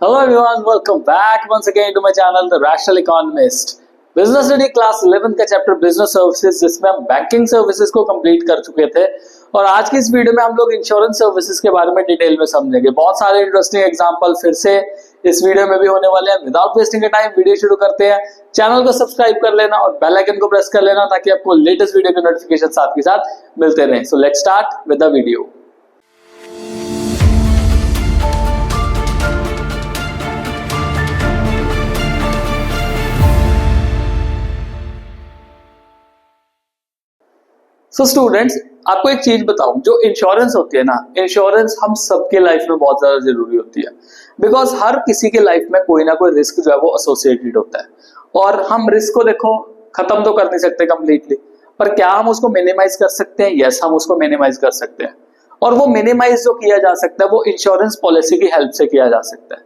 Hello everyone, welcome back once again to my channel, The Rational Economist. Business study class 11 का chapter business services जिसमें हम banking services को complete कर चुके थे और आज की इस वीडियो में हम लोग इंश्योरेंस सर्विसेज के बारे में डिटेल में समझेंगे। बहुत सारे इंटरेस्टिंग एग्जांपल फिर से इस वीडियो में भी होने वाले हैं। विदाउट वेस्टिंग टाइम वीडियो शुरू करते हैं। चैनल को सब्सक्राइब कर लेना और बेल आइकन को प्रेस कर लेना ताकि आपको लेटेस्ट वीडियो के नोटिफिकेशन साथ के साथ मिलते रहें। So let's start with the video. So students, आपको एक चीज बताऊं, जो इंश्योरेंस होती है ना, इंश्योरेंस हम सबके लाइफ में बहुत ज्यादा जरूरी होती है। बिकॉज हर किसी के लाइफ में कोई ना कोई रिस्क जो है वो एसोसिएटेड होता है और हम रिस्क को देखो खत्म तो कर नहीं सकते कंप्लीटली, पर क्या हम उसको मिनिमाइज कर सकते हैं? यस, हम उसको मिनिमाइज कर सकते हैं और वो मिनिमाइज जो किया जा सकता है वो इंश्योरेंस पॉलिसी की हेल्प से किया जा सकता है।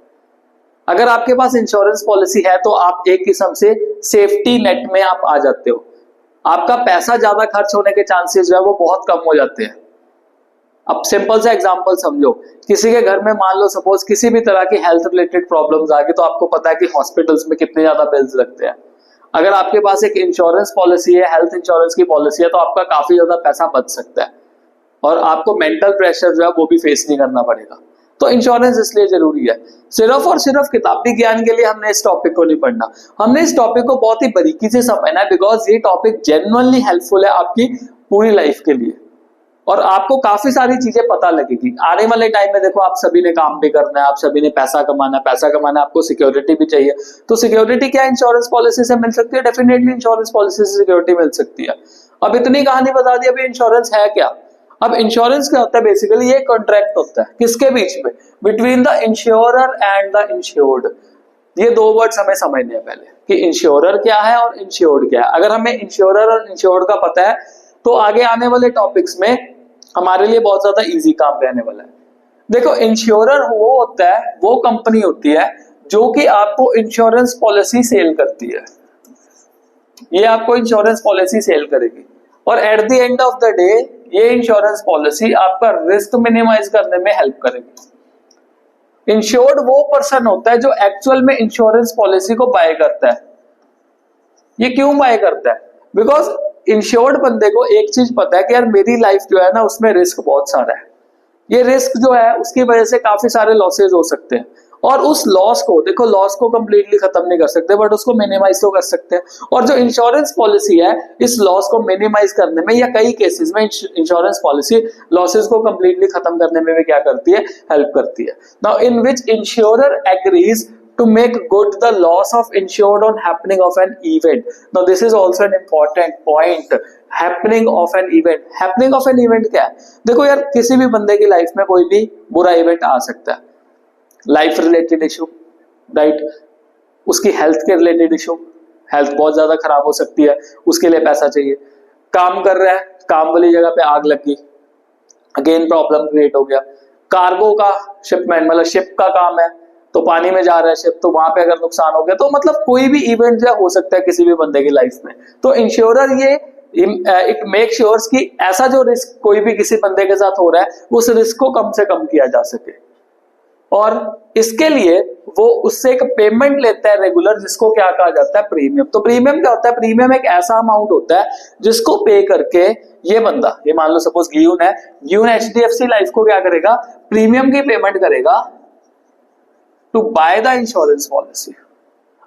अगर आपके पास इंश्योरेंस पॉलिसी है तो आप एक किस्म से सेफ्टी नेट में आप आ जाते हो। आपका पैसा ज्यादा खर्च होने के चांसेस जो है वो बहुत कम हो जाते हैं। अब सिंपल सा एग्जांपल समझो, किसी के घर में मान लो सपोज किसी भी तरह की हेल्थ रिलेटेड प्रॉब्लम्स आ गई तो आपको पता है कि हॉस्पिटल्स में कितने ज्यादा बिल्स लगते हैं। अगर आपके पास एक इंश्योरेंस पॉलिसी है, हेल्थ इंश्योरेंस की पॉलिसी है, तो आपका काफी ज्यादा पैसा बच सकता है और आपको मेंटल प्रेशर जो है वो भी फेस नहीं करना पड़ेगा। तो इंश्योरेंस इसलिए जरूरी है। सिर्फ और सिर्फ किताबी ज्ञान के लिए हमने इस टॉपिक को नहीं पढ़ना, हमने इस टॉपिक को बहुत ही बारीकी से समझना है। बिकॉज ये टॉपिक जेन्युइनली हेल्पफुल है आपकी पूरी लाइफ के लिए और आपको काफी सारी चीजें पता लगेगी। आने वाले टाइम में देखो, आप सभी ने काम भी करना है, आप सभी ने पैसा कमाना है, पैसा कमाना आपको सिक्योरिटी भी चाहिए। तो सिक्योरिटी क्या इंश्योरेंस पॉलिसी से मिल सकती है? डेफिनेटली इंश्योरेंस पॉलिसी से सिक्योरिटी मिल सकती है। अब इतनी कहानी बता दी, अभी इंश्योरेंस है क्या? अब इंश्योरेंस क्या होता है? बेसिकली ये कॉन्ट्रैक्ट होता है किसके बीच में? Between the insurer and the insured. ये दो वर्ड्स हमें समझने हैं पहले कि इंश्योरर क्या है और इंश्योर्ड क्या है। अगर हमें इंश्योरर और इंश्योर्ड का पता है तो आगे आने वाले टॉपिक्स में हमारे लिए बहुत ज्यादा इजी काम रहने वाला है। देखो, इंश्योरर वो होता है, वो कंपनी होती है जो कि आपको इंश्योरेंस पॉलिसी सेल करती है। ये आपको इंश्योरेंस पॉलिसी सेल करेगी और at the end of the day ये इंश्योरेंस पॉलिसी आपका रिस्क मिनिमाइज करने में हेल्प करेगी। इंश्योर्ड वो पर्सन होता है जो एक्चुअल में इंश्योरेंस पॉलिसी को बाय करता है। ये क्यों बाय करता है? बिकॉज इंश्योर्ड बंदे को एक चीज पता है कि यार मेरी लाइफ जो है ना उसमें रिस्क बहुत सारा है। ये रिस्क जो है उसकी वजह से काफी सारे लॉसेज हो सकते हैं और उस लॉस को देखो, लॉस को कंप्लीटली खत्म नहीं कर सकते बट उसको मिनिमाइज तो कर सकते हैं। और जो इंश्योरेंस पॉलिसी है इस लॉस को मिनिमाइज करने में या कई केसेस में इंश्योरेंस पॉलिसी लॉसेज को कंप्लीटली खत्म करने में भी क्या करती है? हेल्प करती है। Now in which insurer agrees to make good the loss of insured on happening of an event. Now this is also an important point. Happening of an event. Happening of an event क्या है? देखो यार, किसी भी बंदे की life में कोई भी बुरा इवेंट आ सकता है। Life related issue, right? उसकी हेल्थ के रिलेटेड इशू, हेल्थ बहुत ज्यादा खराब हो सकती है, उसके लिए पैसा चाहिए। काम कर रहा है, काम वाली जगह पे आग लग गई, अगेन प्रॉब्लम क्रिएट हो गया। कार्गो का शिपमेंट, मतलब शिप का काम है तो पानी में जा रहा है शिप, तो वहां पे अगर नुकसान हो गया तो मतलब कोई भी इवेंट जो हो सकता है किसी भी बंदे की लाइफ में। तो इंश्योरर ये इट मेक श्योर्स कि ऐसा जो रिस्क कोई भी किसी बंदे के साथ हो रहा है उस रिस्क को कम से कम किया जा सके और इसके लिए वो उससे एक पेमेंट लेता है रेगुलर, जिसको क्या कहा जाता है? प्रीमियम। तो प्रीमियम क्या होता है? प्रीमियम एक ऐसा अमाउंट होता है जिसको पे करके ये बंदा, ये मान लो सपोज गियून है, गियून एचडीएफसी लाइफ को क्या करेगा? प्रीमियम की पेमेंट करेगा to buy the insurance policy.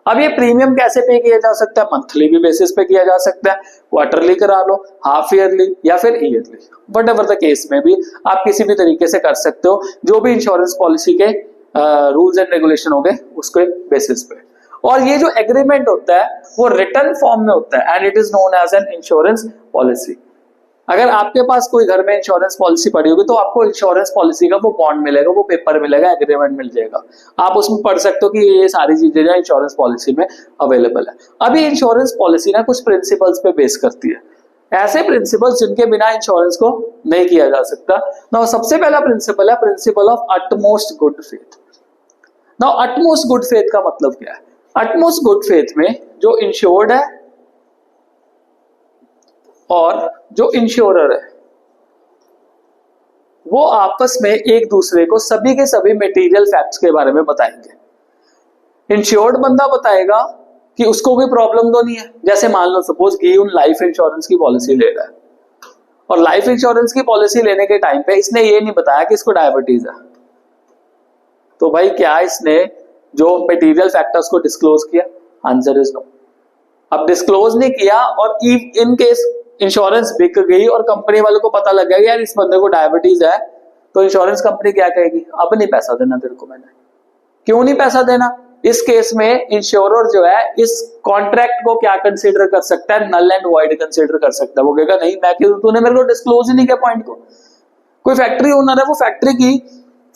अब ये प्रीमियम कैसे पे किया जा सकता है? मंथली भी बेसिस पे किया जा सकता है, क्वार्टरली करा लो, हाफ ईयरली या फिर yearly, what ever the case में भी आप किसी भी तरीके से कर सकते हो, जो भी इंश्योरेंस पॉलिसी के रूल्स एंड रेगुलेशन हो गए उसके बेसिस पे। और ये जो एग्रीमेंट होता है वो रिटन फॉर्म में होता है and it is known as an insurance policy. अगर आपके पास कोई घर में इंश्योरेंस पॉलिसी पड़ी होगी तो आपको इंश्योरेंस पॉलिसी का वो बॉन्ड मिलेगा, वो पेपर मिलेगा, एग्रीमेंट मिल जाएगा। आप उसमें पढ़ सकते हो कि ये सारी चीजें जो इंश्योरेंस पॉलिसी में अवेलेबल है। अभी इंश्योरेंस पॉलिसी ना कुछ प्रिंसिपल्स पे बेस करती है, ऐसे प्रिंसिपल्स जिनके बिना इंश्योरेंस को नहीं किया जा सकता। नाउ सबसे पहला प्रिंसिपल है principle of utmost good faith. Now utmost good faith का मतलब क्या है? अटमोस्ट गुड फेथ में जो इंश्योर्ड है और जो इंश्योरर है वो आपस में एक दूसरे को सभी के सभी मटेरियल फैक्ट्स के बारे में बताएंगे। इंश्योर्ड बंदा बताएगा कि उसको कोई प्रॉब्लम तो नहीं है। जैसे मान लो सपोज कि उन लाइफ इंश्योरेंस की पॉलिसी ले रहा है और लाइफ इंश्योरेंस की पॉलिसी लेने के टाइम पे इसने ये नहीं बताया कि इसको डायबिटीज है, तो भाई क्या इसने जो मटेरियल फैक्टर्स को डिस्क्लोज किया? Answer is no. अब डिस्क्लोज नहीं किया और इन केस इंश्योरेंस बिक गई और कंपनी वालों को पता लग गया यार इस बंदे को डायबिटीज है, तो इंश्योरेंस कंपनी क्या कहेगी? अब नहीं पैसा देना तेरे को मैंने। क्यों नहीं पैसा देना? इस केस में इंश्योरर जो है इस कॉन्ट्रैक्ट को क्या कंसीडर कर सकता है? नल एंड वॉइड कंसीडर कर सकता है। वो कहेगा नहीं मैं क्यों, तूने मेरे को डिस्क्लोज ही नहीं किया पॉइंट को। कोई फैक्ट्री ओनर है, वो फैक्ट्री की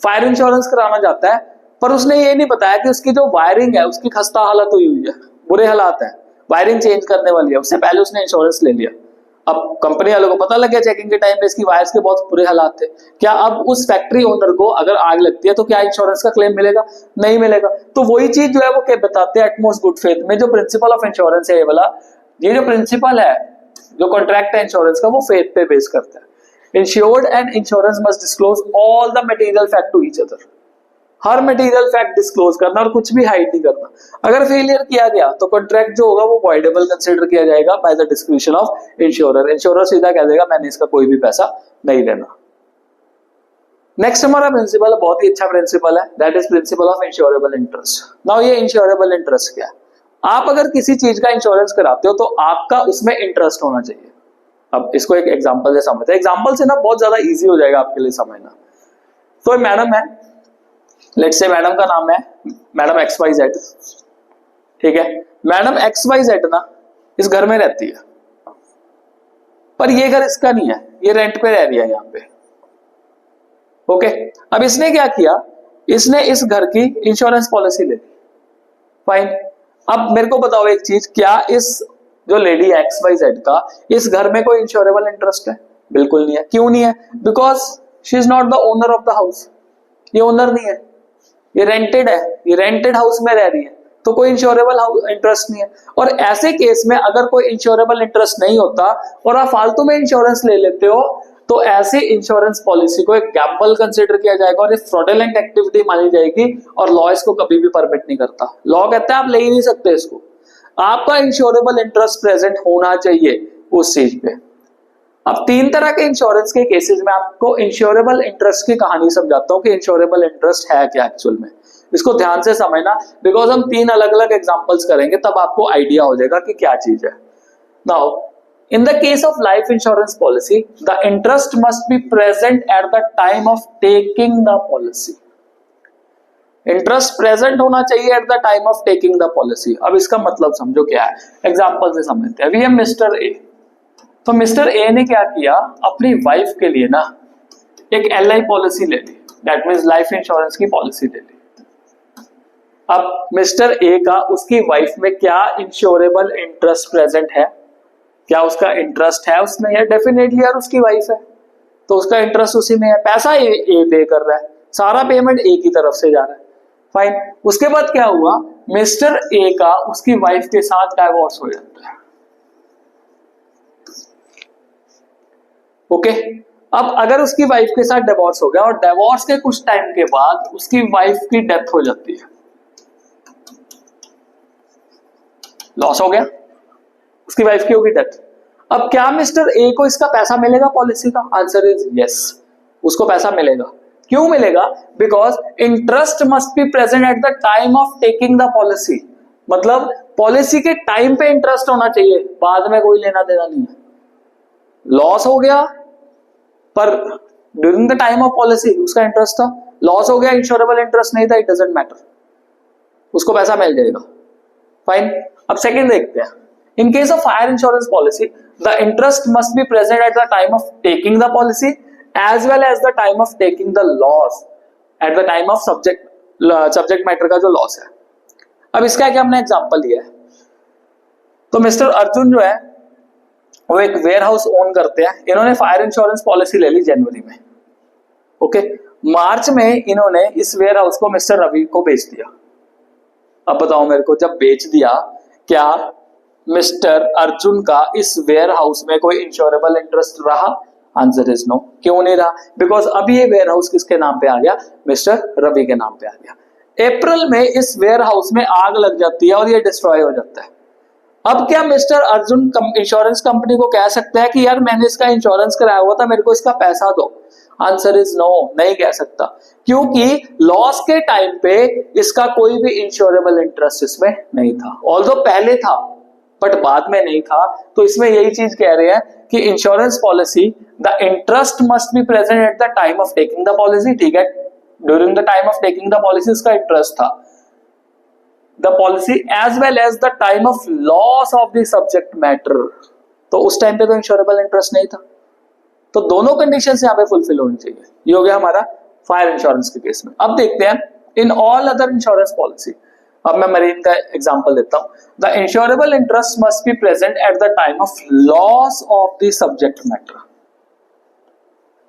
फायर इंश्योरेंस कराना चाहता है पर उसने ये नहीं बताया कि उसकी जो वायरिंग है उसकी खस्ता हालत हुई है, बुरे हालात है, वायरिंग चेंज करने वाली है, उससे पहले उसने इंश्योरेंस ले लिया। अब कंपनी वालों को पता लग गया चेकिंग के टाइम पे इसकी वायर्स के बहुत बुरे हालात थे। क्या अब उस फैक्ट्री ओनर को अगर आग लगती है तो क्या इंश्योरेंस का क्लेम मिलेगा? नहीं मिलेगा। तो वही चीज जो है वो क्या बताते हैं एटमोस्ट गुड फेथ में, जो प्रिंसिपल ऑफ इंश्योरेंस है ये वाला, ये जो प्रिंसिपल है जो कॉन्ट्रैक्ट है इंश्योरेंस का, वो फेथ पे बेस करता है। Insured and insurance must disclose all the material fact to each other. हर मटेरियल फैक्ट डिस्क्लोज करना और कुछ भी हाइड नहीं करना। अगर फेलियर किया गया तो कॉन्ट्रैक्ट जो होगा वो वॉइडेबल कंसीडर किया जाएगा by the description of insurer. Insurer सीधा कह देगा मैंने इसका कोई भी पैसा नहीं देना। नेक्स्ट हमारा प्रिंसिपल बहुत ही अच्छा प्रिंसिपल है, that is principle of insurable interest. Now ये इंश्योरेबल इंटरेस्ट क्या है? आप अगर किसी चीज का इंश्योरेंस कराते हो तो आपका उसमें इंटरेस्ट होना चाहिए। अब इसको एक एग्जांपल से समझते हैं। एग्जांपल से ना बहुत ज्यादा इजी हो जाएगा आपके लिए समझना। तो मैडम है, लेट्स से मैडम का नाम है मैडम XYZ, ठीक है। मैडम XYZ ना इस घर में रहती है पर ये घर इसका नहीं है, ये रेंट पे रह रही है यहाँ पे, ओके। अब इसने क्या किया? इसने इस घर की इंश्योरेंस पॉलिसी ले ली, फाइन। अब मेरे को बताओ एक चीज, क्या इस जो लेडी XYZ का इस घर में कोई इंश्योरेबल इंटरेस्ट है? बिल्कुल नहीं है। क्यों नहीं है? Because she is not the owner of the house. ये ओनर नहीं है, ये रेंटेड है, ये रेंटेड हाउस में रह रही है, तो कोई इंश्योरेबल इंटरेस्ट नहीं है। और ऐसे केस में अगर कोई इंश्योरेबल इंटरेस्ट नहीं होता और आप फालतू में इंश्योरेंस ले लेते हो तो ऐसे इंश्योरेंस पॉलिसी को एक गैम्बल कंसीडर किया जाएगा और ये फ्रॉडुलेंट एक्टिविटी मानी जाएगी और लॉ इसको कभी भी परमिट नहीं करता। लॉ कहता है आप ले ही नहीं सकते इसको। आपका इंश्योरेबल इंटरेस्ट प्रेजेंट होना चाहिए उस चीज पे। अब तीन तरह के इंश्योरेंस के केसेस में आपको इंश्योरेबल इंटरेस्ट की कहानी समझाता हूं कि इंश्योरेबल इंटरेस्ट है क्या एक्चुअल में। इसको ध्यान से समझना बिकॉज हम तीन अलग अलग एग्जांपल्स करेंगे तब आपको आइडिया हो जाएगा कि क्या चीज है। Now in the case of life insurance policy the interest must be present at the time of taking the policy. Interest present होना चाहिए eight the time of taking the policy. अब इसका मतलब समझो क्या है, एग्जांपल से समझते हैं। वी हैव मिस्टर ए, तो मिस्टर ए ने क्या किया, अपनी वाइफ के लिए ना एक LI पॉलिसी ले ली, दैट मींस लाइफ इंश्योरेंस की पॉलिसी ले ली। अब मिस्टर ए का उसकी वाइफ में क्या इंश्योरेबल इंटरेस्ट प्रेजेंट है? क्या उसका इंटरेस्ट है उसमें? या डेफिनेटली यार उसकी वाइफ है तो उसका इंटरेस्ट उसी में है। पैसा ए पे कर रहा है, सारा पेमेंट ए की तरफ से जा रहा है, फाइन। उसके बाद क्या हुआ, मिस्टर ए का उसकी वाइफ के साथ डाइवोर्स हो जाता है, ओके। अब अगर उसकी वाइफ के साथ डिवोर्स हो गया और डिवोर्स के कुछ टाइम के बाद उसकी वाइफ की डेथ हो जाती है, लॉस हो गया, उसकी वाइफ की होगी डेथ। अब क्या मिस्टर ए को इसका पैसा मिलेगा पॉलिसी का? आंसर इज यस, उसको पैसा मिलेगा। क्यों मिलेगा? Because interest must be present at the time of taking the policy. मतलब पॉलिसी के टाइम पे इंटरेस्ट होना चाहिए, बाद में कोई लेना देना नहीं है। लॉस हो गया पर during the time of policy उसका इंटरेस्ट था, लॉस हो गया इंश्योरेबल इंटरेस्ट नहीं था, इट डजंट मैटर, उसको पैसा मिल जाएगा, फाइन। अब सेकंड देखते हैं। In case of fire insurance policy the interest must be present at the time of taking the policy as well as the time of taking the loss at the time of subject matter का जो loss है। अब इसका क्या हमने example लिया है, तो मिस्टर अर्जुन जो है वो एक वेयर हाउस ओन करते हैं। इन्होंने फायर इंश्योरेंस पॉलिसी ले ली जनवरी में, ओके। मार्च में इन्होंने इस वेयर हाउस को मिस्टर रवि को बेच दिया। अब बताओ मेरे को, जब बेच दिया क्या मिस्टर अर्जुन का इस वेयर हाउस में कोई इंश्योरेबल इंटरेस्ट रहा? Answer is no. क्यों नहीं रहा? बिकॉज अब ये वेयर हाउस किसके नाम पे आ गया? मिस्टर रवि के नाम पे आ गया। अप्रैल में इस वेयर हाउस में आग लग जाती है और ये डिस्ट्रॉय हो जाता है। अब क्या मिस्टर अर्जुन इंश्योरेंस कंपनी को कह सकता है कि यार मैंने इसका इंश्योरेंस कराया हुआ था, मेरे को इसका पैसा दो? आंसर इज नो, नहीं कह सकता, क्योंकि लॉस के टाइम पे इसका कोई भी इंश्योरेबल इंटरेस्ट इसमें नहीं था। ऑल्दो पहले था बट बाद में नहीं था। तो इसमें यही चीज कह रहे हैं कि insurance policy, the interest must be present at the time of taking the policy. ठीक है, during the time of taking the policy इसका इंटरेस्ट था, the policy as well as the time of loss of the subject matter. तो उस time पे तो insurable interest नहीं था। तो दोनों कंडीशंस यहाँ पे फुलफिल होनी चाहिए। ये हो गया हमारा फायर इंश्योरेंस के केस में। अब देखते हैं in all other insurance policy. अब मैं मरीन का एग्जांपल देता हूं। The insurable interest must be present at the time of loss of the subject matter,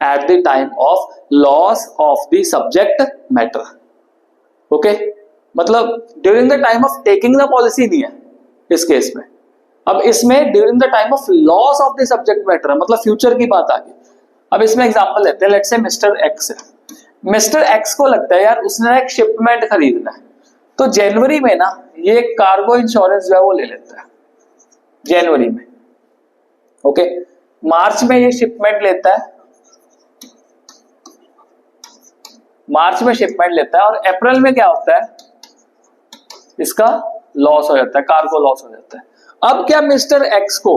at the time of loss of the subject matter. Okay, मतलब during the time of taking the policy नहीं है इस case में। अब इसमें during the time of loss of the subject matter, मतलब future की बात आ गई। अब इसमें एग्जांपल लेते हैं। लेट्स से मिस्टर एक्स है। मिस्टर एक्स को लगता है यार उसने एक शिपमेंट खरीदना है, तो जनवरी में ना ये कार्गो इंश्योरेंस जो है वो ले लेता है जनवरी में। ओके, मार्च में ये शिपमेंट लेता है, मार्च में शिपमेंट लेता है, और अप्रैल में क्या होता है, इसका लॉस हो जाता है, कार्गो लॉस हो जाता है। अब क्या मिस्टर एक्स को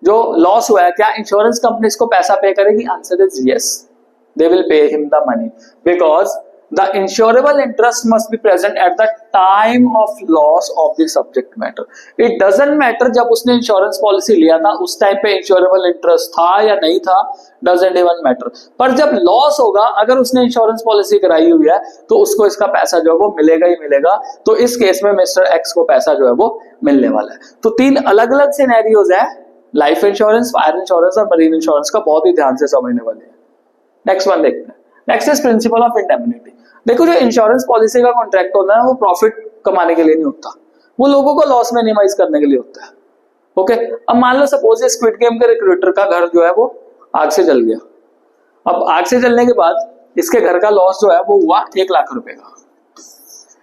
जो लॉस हुआ है, क्या इंश्योरेंस कंपनी इसको पैसा पे करेगी? Answer is yes, they will pay him the money, because the insurable interest must be present at the time of loss of the subject matter. It doesn't matter जब उसने insurance policy लिया था उस time पे insurable interest था या नहीं था, डजंट इवन मैटर। पर जब लॉस होगा, अगर उसने इंश्योरेंस पॉलिसी कराई हुई है तो उसको इसका पैसा जो है वो मिलेगा ही मिलेगा। तो इस केस में मिस्टर एक्स को पैसा जो है वो मिलने वाला है। तो तीन अलग अलग सिनेरियोज है, लाइफ इंश्योरेंस, फायर इंश्योरेंस और मरीन इंश्योरेंस का, बहुत ही ध्यान से समझने वाले हैं। नेक्स्ट वन देखते हैं। Next is principle of indemnity. देखो, जो इंश्योरेंस पॉलिसी का कॉन्ट्रैक्ट होता है वो प्रॉफिट कमाने के लिए नहीं होता, वो लोगों को लॉस मिनिमाइज करने के लिए होता है। ओके, अब मान लो सपोज स्क्विड गेम के रिक्रूटर का घर जो है वो आग से जल गया। अब आग से जलने के बाद इसके घर का लॉस जो है वो हुआ 1 लाख रुपए का।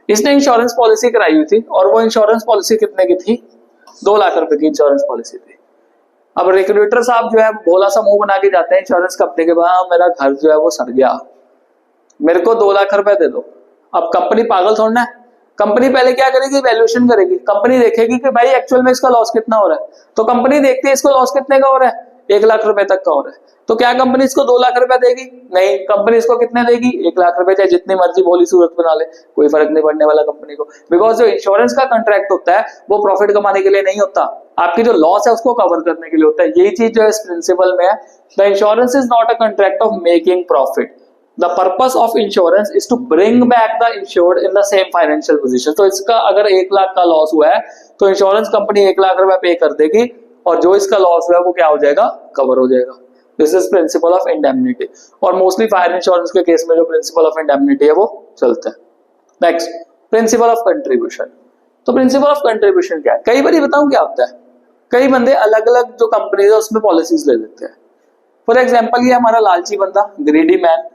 इसने इंश्योरेंस पॉलिसी कराई हुई थी और वो इंश्योरेंस पॉलिसी कितने की थी? 2 लाख रुपए की इंश्योरेंस पॉलिसी थी। अब रिक्रूटर साहब जो है भोला सा मुंह बना के जाते हैं इंश्योरेंस कंपनी के पास, मेरा घर जो है वो सड़ गया, मेरे को 2 लाख रुपए दे दो। अब कंपनी पागल थोड़ा है, कंपनी पहले क्या करेगी? वैल्यूएशन करेगी। कंपनी देखेगी कि भाई एक्चुअल में इसका लॉस कितना हो रहा है, तो कंपनी देखती है इसको लॉस कितने का हो रहा है, 1 लाख रुपए तक का हो रहा है। तो क्या कंपनी इसको 2 लाख रुपए देगी? नहीं, कंपनी इसको कितने देगी? 1 लाख रुपए, चाहे जितनी मर्जी भोली सूरत बना ले, कोई फर्क नहीं पड़ने वाला कंपनी को। बिकॉज जो इंश्योरेंस का कॉन्ट्रैक्ट होता है वो प्रॉफिट कमाने के लिए नहीं होता, आपकी जो लॉस है उसको कवर करने के लिए होता है। यही चीज जो है इस प्रिंसिपल में है, the insurance is not a contract of making profit, the purpose of insurance is to bring back the insured in the same financial position। तो इसका अगर 1 लाख का लॉस हुआ है तो इंश्योरेंस कंपनी 1 लाख रुपए पे कर देगी और जो इसका लॉस हुआ है वो क्या हो जाएगा? कवर हो जाएगा। This is principle of indemnity, और मोस्टली फायर इंश्योरेंस के केस में जो प्रिंसिपल ऑफ इंडेमनिटी है वो चलता है। Next, principal of contribution. तो प्रिंसिपल ऑफ कंट्रीब्यूशन क्या है? कई बार बताऊं क्या होता है, कई बंदे अलग अलग जो कंपनी है उसमें पॉलिसीज ले लेते हैं। फॉर एग्जाम्पल, ये हमारा लालची बंदा ग्रीडी मैन,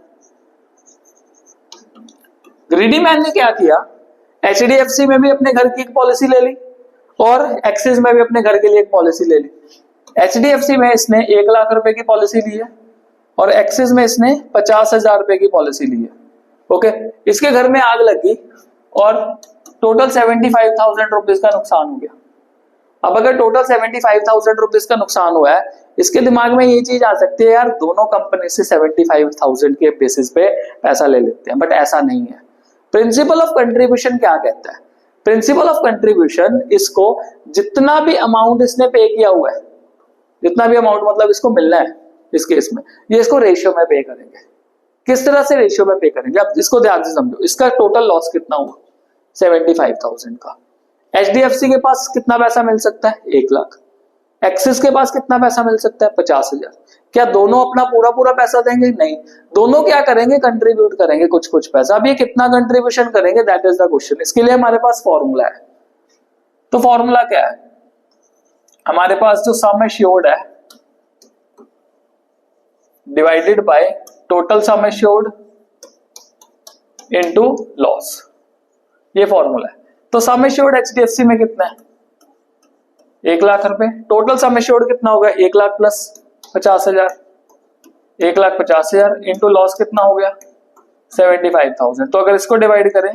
ग्रीडी मैन ने क्या किया, एचडीएफसी में भी अपने घर की एक पॉलिसी ले ली और एक्सिस में भी अपने घर के लिए एक पॉलिसी ले ली। एचडीएफसी में इसने 1 लाख रुपए की पॉलिसी ली है और एक्सिस में इसने 50,000 रुपए की पॉलिसी ली है। ओके, इसके घर में आग लगी और टोटल 75,000 रुपीज का नुकसान हो गया। अब अगर टोटल 75,000 रुपीज का नुकसान हुआ है, इसके दिमाग में ये चीज आ सकती है यार दोनों कंपनी से 75,000 के बेसिस पे पैसा ले लेते हैं, बट ऐसा नहीं है। प्रिंसिपल ऑफ कंट्रीब्यूशन क्या कहता है? प्रिंसिपल ऑफ कंट्रीब्यूशन इसको जितना भी अमाउंट इसने पे किया हुआ है, जितना भी अमाउंट मतलब इसको मिलना है इस केस में, ये इसको रेशियो में पे करेंगे। किस तरह से रेशियो में पे करेंगे? अब इसको ध्यान से समझो। इसका टोटल लॉस कितना हुआ? 75,000 का। एचडीएफसी के पास कितना पैसा मिल सकता है? 1 लाख। एक्सिस के पास कितना पैसा मिल सकता है? 50,000। क्या दोनों अपना पूरा पूरा पैसा देंगे? नहीं, दोनों क्या करेंगे? कंट्रीब्यूट करेंगे कुछ कुछ पैसा। अब ये कितना कंट्रीब्यूशन करेंगे, दैट इज द क्वेश्चन। इसके लिए हमारे पास फॉर्मूला है। तो फॉर्मूला क्या है? हमारे पास जो सम एश्योर्ड है divided by total sum assured into loss. ये फॉर्मूला है। तो सम एश्योर्ड एचडीएफसी में कितना है? 1 लाख रुपए। टोटल सम एश्योर्ड कितना होगा? 1 लाख प्लस 50,000, 1,50,000 इंटू लॉस कितना हो गया? 75,000। तो अगर इसको डिवाइड करें,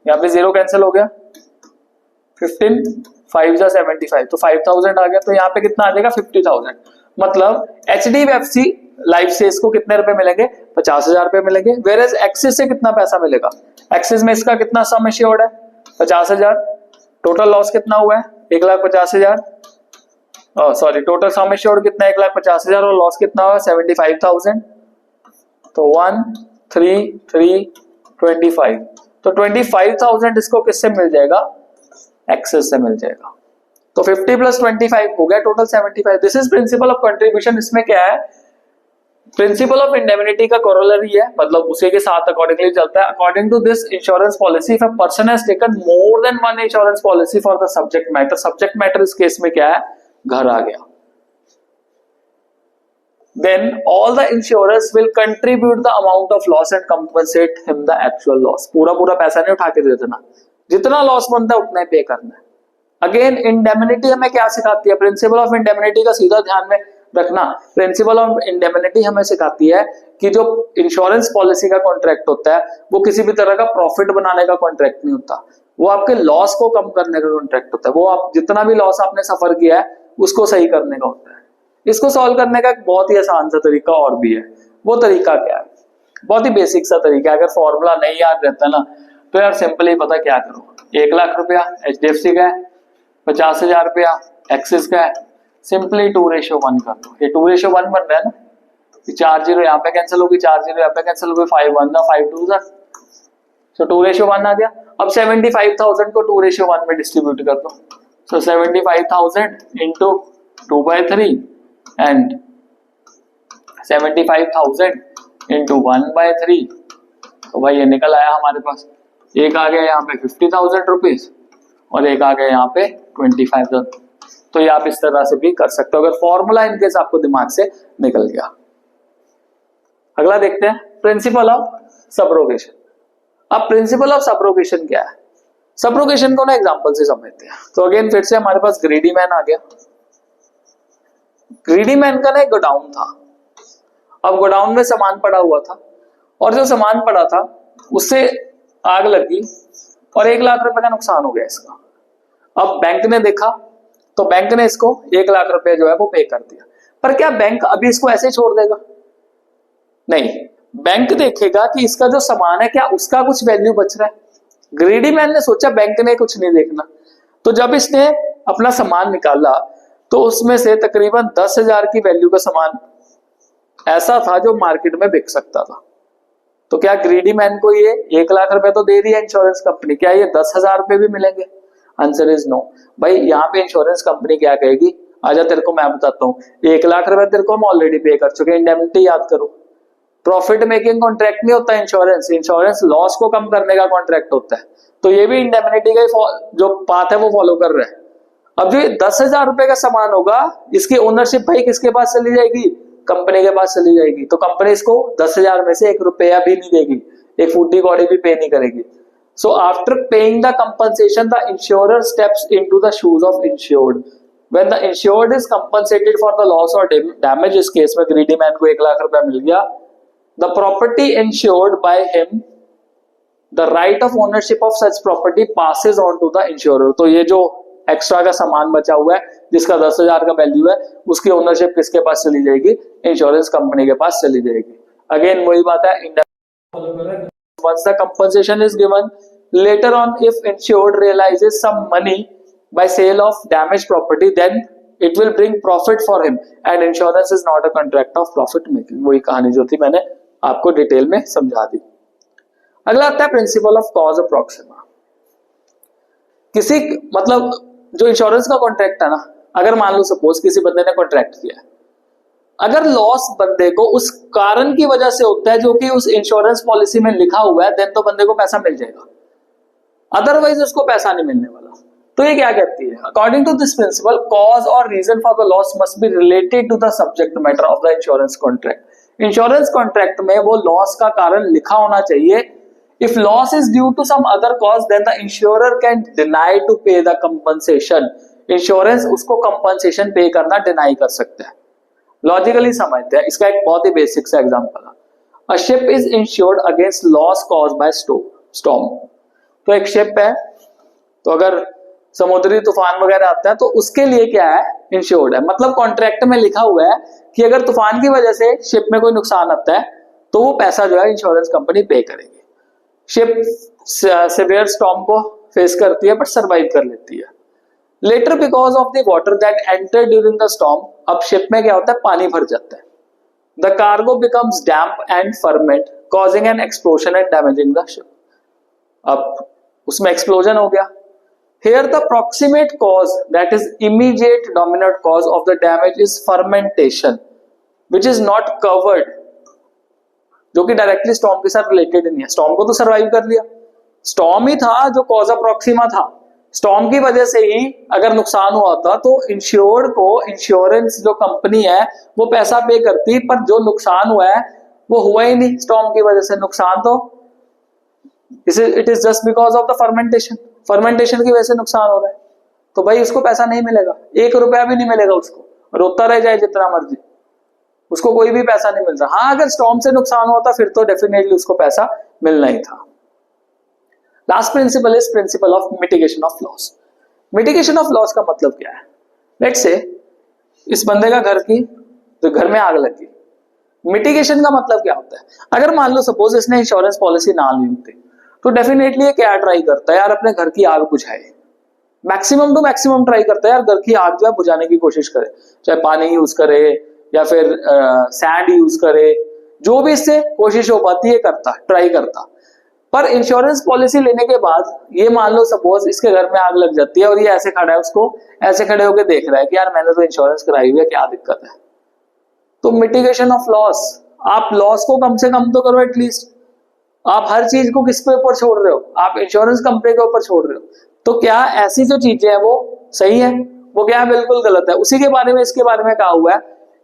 यहाँ पे 0 कैंसिल हो गया, 15 5 जा 75, तो 5,000 आ गया। तो यहाँ पे कितना आ जाएगा? 50,000। मतलब एचडीएफसी लाइफ से इसको कितने रुपए मिलेंगे? 50,000 रुपए मिलेंगे। वेयर एज एक्सिस से कितना पैसा मिलेगा? एक्सिस में इसका कितना सम एश्योर्ड है? 50,000। टोटल लॉस कितना हुआ है? 1,50,000। सॉरी, टोटल सम एश्योर्ड कितना है? 1,50,000 और लॉस कितना हुआ? 75,000। तो 1 3 3 25। तो 25,000 इसको किससे मिल जाएगा? एक्सेस से मिल जाएगा। तो 50 प्लस 25 हो गया total 75। This is principle of contribution. इसमें क्या है? प्रिंसिपल ऑफ इंडेमनिटी का कोरोलरी है, मतलब उसी के साथ अकॉर्डिंगली चलता है। According to this insurance policy, if a person has taken more than one insurance policy for the subject matter, subject matter इस केस में क्या है? घर आ गया। Then all the insurers will contribute the amount of loss and compensate him the actual loss. पूरा पैसा नहीं उठा के दे देना, जितना लॉस बनता है उतना ही पे करना है। अगेन इंडेमनिटी हमें क्या सिखाती है? प्रिंसिपल ऑफ इंडेमनिटी का सीधा ध्यान में रखना। प्रिंसिपल ऑफ इंडेमनिटी हमें सिखाती है कि जो इंश्योरेंस पॉलिसी का कॉन्ट्रैक्ट होता है वो किसी भी तरह का प्रॉफिट बनाने का कॉन्ट्रैक्ट नहीं होता, वो आपके लॉस को कम करने का कॉन्ट्रैक्ट होता है। वो आप जितना भी लॉस आपने सफर किया है उसको सही करने का होता है। इसको सॉल्व करने का एक बहुत ही आसान सा तरीका और भी है। वो तरीका क्या है? बहुत ही बेसिक सा तरीका है। अगर फॉर्मूला नहीं याद रहता ना तो यार सिंपली पता क्या करो, 1 लाख रुपया एचडीएफसी का है, 50,000 रुपया एक्सिस का है, सिंपली 2:1 कर दो। ये 2:1 बन रहा है ना, 4 0 यहाँ पे कैंसिल होगी, 4 0 यहाँ पे कैंसिल होगी, 5 1 5 2 सो 2:1 आ गया। अब 75,000 को 2:1 में डिस्ट्रीब्यूट कर दो। सो 75,000 इंटू 2/3 एंड 75,000 इंटू 1/3। तो भाई ये निकल आया हमारे पास। एक आ गया यहाँ पे 50,000 रुपीज और एक आ गया यहाँ पे 25,000। तो ये आप इस तरह से भी कर सकते हो अगर फॉर्मूला इनकेस आपको दिमाग से निकल गया। अगला देखते हैं प्रिंसिपल ऑफ सबरोगेशन। अब प्रिंसिपल ऑफ सबरोगेशन क्या है? सबरोगेशन को ना एग्जांपल से समझते हैं। तो अगेन फिर से हमारे पास ग्रीडी मैन आ गया। ग्रीडी मैन का ना एक गोडाउन था। अब गोडाउन में सामान पड़ा हुआ था और जो सामान पड़ा था उससे आग लगी और 1 लाख रुपए का नुकसान हो गया इसका। अब बैंक ने देखा तो बैंक ने इसको 1 लाख रुपए जो है वो पे कर दिया। पर क्या बैंक अभी इसको ऐसे छोड़ देगा? नहीं, बैंक देखेगा कि इसका जो सामान है क्या उसका कुछ वैल्यू बच रहा है। ग्रीडी मैन ने सोचा बैंक ने कुछ नहीं देखना, तो जब इसने अपना सामान निकाला तो उसमें से तकरीबन 10,000 की वैल्यू का सामान ऐसा था जो मार्केट में बिक सकता था। तो क्या ग्रीडी मैन को ये 1 लाख रुपए तो दे रही है इंश्योरेंस कंपनी, क्या ये 10,000 रुपए भी मिलेंगे? Answer is no. भाई यहाँ पे इंश्योरेंस कंपनी क्या कहेगी, आजा तेरे को मैं बताता हूँ, 1 लाख रुपए तेरे को हम ऑलरेडी पे कर चुके हैं। इंडेमनिटी याद करो, प्रॉफिट मेकिंग कॉन्ट्रैक्ट नहीं होता इंश्योरेंस, इंश्योरेंस लॉस को कम करने का कॉन्ट्रैक्ट होता है। तो ये भी इंडेमनिटी का जो पाथ है वो फॉलो कर रहा है। अब जो 10,000 रुपए का सामान होगा इसकी ओनरशिप भाई किसके पास चली जाएगी? कंपनी के पास चली जाएगी। तो कंपनी इसको 10,000 में से 1 रुपया भी नहीं देगी, एक फूटी कौड़ी भी पे नहीं करेगी। So after paying the compensation the insurer steps into the shoes of insured. When the insured is compensated for the loss और डैमेज, इस केस में ग्रीडी मैन को 1 लाख रुपया मिल गया, the property insured by him, the right of ownership of such property passes on to the insurer. तो ये जो एक्स्ट्रा का सामान बचा हुआ है जिसका 10,000 का वैल्यू है उसकी ओनरशिप किसके पास चली जाएगी? इंश्योरेंस कंपनी के पास चली जाएगी। अगेन वही बात है, once the compensation is given later on if insured realizes some money by sale of damaged property then it will bring profit for him and insurance is not a contract of profit making। वही कहानी जो थी मैंने आपको detail में समझा दी। अगला आता है प्रिंसिपल ऑफ कॉज अप्रॉक्सिमा। किसी मतलब जो इंश्योरेंस का कॉन्ट्रैक्ट है ना, अगर मान लो सपोज किसी बंदे ने कॉन्ट्रैक्ट किया है, अगर लॉस बंदे को उस कारण की वजह से होता है जो कि उस इंश्योरेंस पॉलिसी में लिखा हुआ है देन तो बंदे को पैसा मिल जाएगा, अदरवाइज उसको पैसा नहीं मिलने वाला। तो ये क्या कहती है? According to this principle cause और reason for the loss must be related to the subject matter of the insurance contract. Insurance contract में वो लॉस का कारण लिखा होना चाहिए If loss is due to some other cause, then the insurer can deny to pay the compensation. Insurance उसको compensation पे करना डिनाई कर सकते हैं। लॉजिकली समझते हैं, इसका एक बहुत ही बेसिक सा एग्जांपल है। A ship is insured against loss caused by storm. तो एक शिप है, तो अगर समुद्री तूफान वगैरह आता है तो उसके लिए क्या है, इंश्योर्ड है। मतलब कॉन्ट्रैक्ट में लिखा हुआ है कि अगर तूफान की वजह से शिप में कोई नुकसान आता है तो वो पैसा जो है इंश्योरेंस कंपनी पे करेगी। शिप सिवियर स्टॉर्म को फेस करती है बट सरवाइव कर लेती है। Later because of the water that enter during the storm, अब शिप में क्या होता है, पानी भर जाता है। The cargo becomes damp and ferment causing an explosion and damaging the ship. अब उसमें एक्सप्लोजन हो गया। Here the proximate cause, that is immediate dominant cause of the damage is fermentation, which is not covered, जो कि directly storm के साथ related नहीं है। स्टॉर्म को तो सर्वाइव कर लिया, स्टॉर्म ही था जो कॉज प्रॉक्सिमा था। स्टॉर्म की वजह से ही अगर नुकसान हुआ था तो इंश्योर्ड को इंश्योरेंस जो कंपनी है वो पैसा पे करती, पर जो नुकसान हुआ है वो हुआ ही नहीं स्टॉर्म की वजह से। नुकसान तो it is just because of the fermentation, fermentation की वजह से नुकसान हो रहा है, तो भाई उसको पैसा नहीं मिलेगा, 1 रुपया भी नहीं मिलेगा उसको, रोता रह जाए जितना मर्जी, उसको कोई भी पैसा नहीं मिल रहा। हाँ, अगर स्टॉर्म से नुकसान होता फिर तो डेफिनेटली उसको पैसा मिलना ही था। Last principle is principle of mitigation of loss. Mitigation of loss का मतलब क्या है? लेट्स से इस बंदे का घर में आग लगी। मिटिगेशन का मतलब क्या होता है? अगर मान लो सपोज इसने इंश्योरेंस पॉलिसी ना ली होती तो डेफिनेटली ये क्या ट्राई करता है यार, अपने घर की आग बुझाए। मैक्सिमम टू मैक्सिमम ट्राई करता है यार घर की आग जो है बुझाने की कोशिश करे, चाहे पानी यूज करे या फिर सैंड यूज करे, जो भी इससे कोशिश हो पाती है करता, ट्राई करता। पर इंश्योरेंस पॉलिसी लेने के बाद ये मान लो सपोज इसके घर में आग लग जाती है और ये ऐसे खड़ा है, उसको ऐसे खड़े होकर देख रहा है कि यार मैंने तो इंश्योरेंस कराई हुई है, क्या दिक्कत है। तो मिटिगेशन ऑफ लॉस, आप लॉस को कम से कम तो करो एटलीस्ट। आप हर चीज को किसके ऊपर छोड़ रहे हो? आप इंश्योरेंस कंपनी के ऊपर छोड़ रहे हो। तो क्या ऐसी जो चीजें हैं वो सही है, वो क्या है, बिल्कुल गलत है। उसी के बारे में इसके बारे में कहा हुआ है,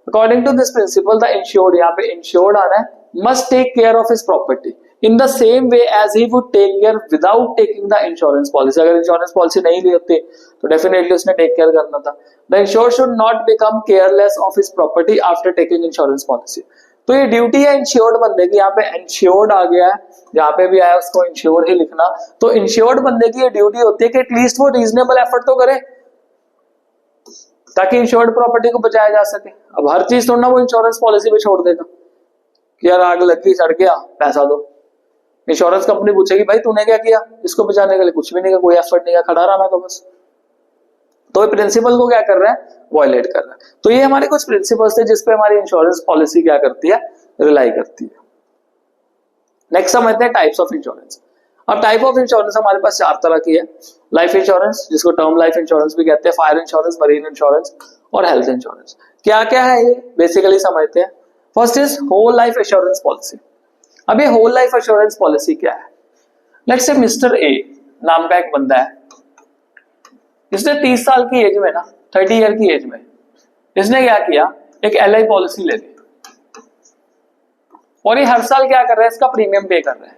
according to this principle the insured, यहाँ पे इंश्योर्ड आ रहा है, must take care of his property in the same way as he would take care without taking the insurance policy. अगर इंश्योरेंस पॉलिसी नहीं ली होती तो डेफिनेटली उसने टेक केयर करना था। The insured should not become careless of his property after taking insurance policy. तो ये ड्यूटी है इंश्योर्ड बंदे की, यहाँ पे इंश्योर्ड आ गया है, जहां पे भी आया उसको इंश्योर ही लिखना। तो इंश्योर्ड बंदे की ये ड्यूटी होती है कि एटलीस्ट वो रीजनेबल एफर्ट तो करे ताकि इंश्योर्ड प्रॉपर्टी को बचाया जा सके। अब हर चीज थोड़ा ना वो इंश्योरेंस पॉलिसी पे छोड़ देगा कि यार आग लग गई, सड़ गया, पैसा दो। इंश्योरेंस कंपनी पूछेगी भाई तूने क्या किया इसको बचाने के लिए? कुछ भी नहीं किया, कोई एफर्ट नहीं किया, खड़ा रहा मैं तो बस। तो ये प्रिंसिपल को क्या कर रहा है, वायलेट कर रहा है। तो ये हमारे कुछ प्रिंसिपल्स थे जिसपे हमारी इंश्योरेंस पॉलिसी क्या करती है, रिलाई करती है। नेक्स्ट समझते हैं टाइप्स ऑफ इंश्योरेंस। अब टाइप ऑफ इंश्योरेंस हमारे पास 4 तरह की है। लाइफ इंश्योरेंस, जिसको टर्म लाइफ इंश्योरेंस भी कहते हैं, फायर इंश्योरेंस, मरीन इंश्योरेंस और हेल्थ इंश्योरेंस। क्या क्या है ये बेसिकली समझते हैं। First is whole life insurance policy. अब ये होल लाइफ इंश्योरेंस पॉलिसी क्या है? लेट्स से मिस्टर ए नाम का एक बंदा है, इसने 30 साल की एज में ना, 30 ईयर की एज में इसने क्या किया, एक एलआई पॉलिसी ले ली और ये हर साल क्या कर रहा है, इसका प्रीमियम पे कर रहा है।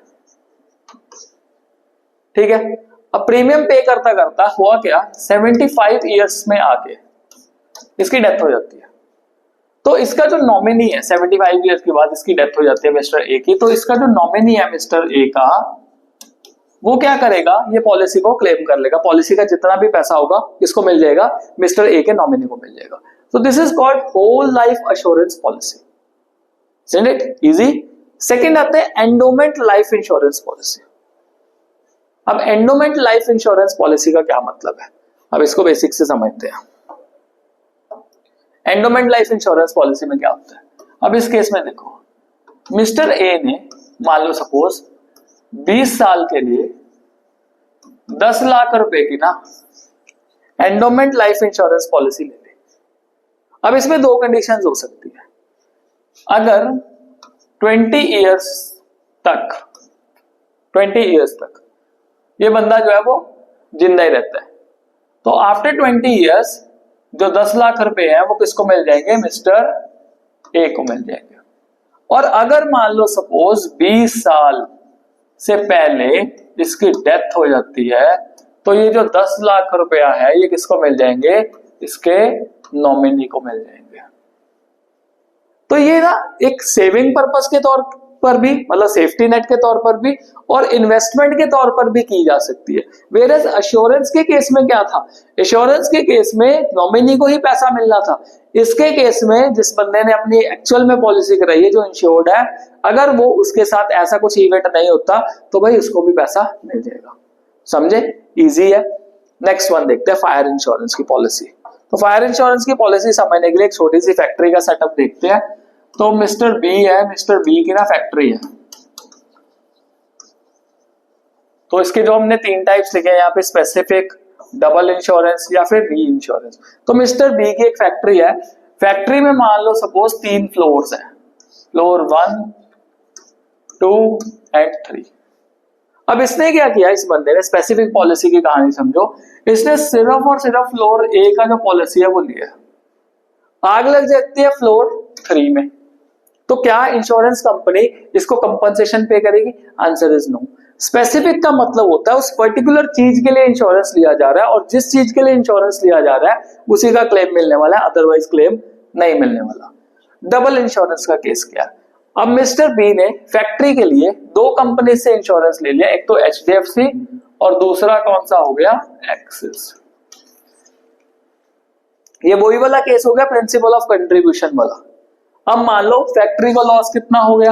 ठीक है, अब प्रीमियम पे करता करता हुआ क्या, 75 ईयर्स में आके इसकी डेथ हो जाती है। तो इसका जो नॉमिनी है, 75 ईयर्स के बाद इसकी डेथ हो जाती है मिस्टर ए की, तो इसका जो नॉमिनी है मिस्टर ए का, वो क्या करेगा, ये पॉलिसी को क्लेम कर लेगा। पॉलिसी का जितना भी पैसा होगा इसको मिल जाएगा, मिस्टर ए के नॉमिनी को मिल जाएगा। तो this is called whole life assurance policy. Isn't it easy? Second आते हैं एंडोमेंट लाइफ इंश्योरेंस पॉलिसी। अब एंडोमेंट लाइफ इंश्योरेंस पॉलिसी का क्या मतलब है, अब इसको बेसिक से समझते हैं। एंडोमेंट लाइफ इंश्योरेंस पॉलिसी में क्या होता है? अब इस केस में देखो, मिस्टर ए ने मान लो सपोज 20 साल के लिए 10 लाख रुपए की ना एंडोमेंट लाइफ इंश्योरेंस पॉलिसी ले ली। अब इसमें 2 कंडीशंस हो सकती है। अगर 20 इयर्स तक ये बंदा जो है वो जिंदा ही रहता है, तो आफ्टर 20 इयर्स जो 10 लाख रुपए हैं वो किसको मिल जाएंगे, मिस्टर ए को मिल जाएंगे। और अगर मान लो सपोज 20 साल से पहले इसकी डेथ हो जाती है तो ये जो 10 लाख रुपया है ये किसको मिल जाएंगे, इसके नॉमिनी को मिल जाएंगे। तो ये ना एक सेविंग पर्पस के तौर पर भी, मतलब सेफ्टी नेट के तौर पर भी और इन्वेस्टमेंट के तौर पर भी की जा सकती है। वेयरएज एश्योरेंस के केस में क्या था, एश्योरेंस के केस में नॉमिनी को ही पैसा मिलना था। इसके केस में जिस बंदे ने अपनी एक्चुअल में पॉलिसी कराई है, जो इंश्योर्ड है, अगर वो उसके साथ ऐसा कुछ इवेंट नहीं होता तो भाई उसको भी पैसा मिल जाएगा। समझे, इजी है। नेक्स्ट वन देखते हैं, फायर इंश्योरेंस की पॉलिसी। तो फायर इंश्योरेंस की पॉलिसी समझने के लिए एक छोटी सी फैक्ट्री का सेटअप देखते हैं। तो मिस्टर बी है, मिस्टर बी की ना फैक्ट्री है। तो इसके जो हमने 3 टाइप्स लिखे हैं यहाँ पे, स्पेसिफिक, डबल इंश्योरेंस या फिर री इंश्योरेंस। तो मिस्टर बी की एक फैक्ट्री है। फैक्ट्री में मान लो सपोज 3 फ्लोर्स हैं, फ्लोर 1, 2 एंड 3। अब इसने क्या किया, इस बंदे ने, स्पेसिफिक पॉलिसी की कहानी समझो, इसने सिर्फ और सिर्फ फ्लोर ए का जो पॉलिसी है वो लिया। आग लग जाती है फ्लोर 3 में, तो क्या इंश्योरेंस कंपनी इसको कंपनसेशन पे करेगी? Answer is no. स्पेसिफिक का मतलब होता है उस पर्टिकुलर चीज के लिए इंश्योरेंस लिया जा रहा है और जिस चीज के लिए इंश्योरेंस लिया जा रहा है उसी का क्लेम मिलने वाला है, अदरवाइज क्लेम नहीं मिलने वाला। डबल इंश्योरेंस का केस क्या है? अब मिस्टर बी ने फैक्ट्री के लिए 2 कंपनी से इंश्योरेंस ले लिया, एक तो HDFC और दूसरा कौन सा हो गया, एक्सिस। ये वही वाला केस हो गया प्रिंसिपल ऑफ कंट्रीब्यूशन वाला। अब मान लो फैक्ट्री का लॉस कितना हो गया,